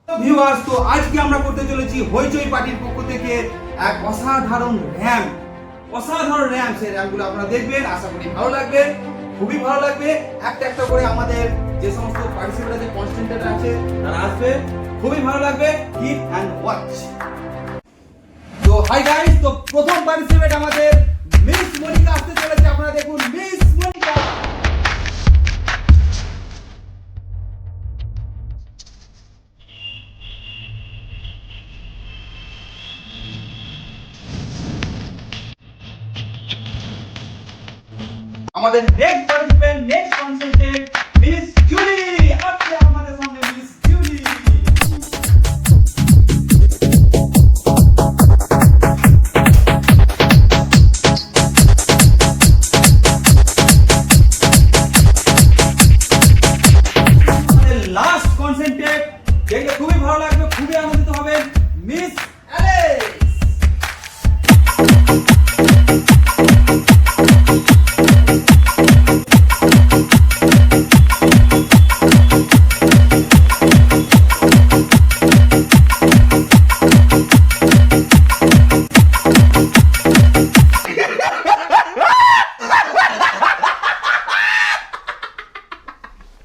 Viewers, তো আজকে আমরা করতে চলেছি হইচই পার্টির পক্ষ থেকে এক অসাধারণ র্যাম্প। সেই র্যাম্পগুলো আপনারা দেখবেন, আশা করি ভালো লাগবে, খুবই ভালো লাগবে। একটা একটা করে আমাদের যে সমস্ত পার্টিসিপেন্ট আছে, কনস্টেন্টেড আছে, তারা আসবে, খুবই ভালো লাগবে। Keep and watch. তো হাই গাইস, তো প্রথম পার্টিসিপেন্ট আমাদের মিস মনিকা আসতে চলেছে। আপনারা দেখুন, মিস মনিকা। আমাদের next participant, next contestant Miss Julie আসছে আমাদের সামনে। মিস জুলি, আমাদের লাস্ট কনসেন্টেড, দেখলে খুবই ভালো লাগবে, খুবই আনন্দিত হবেন, মিস অ্যালেক্স।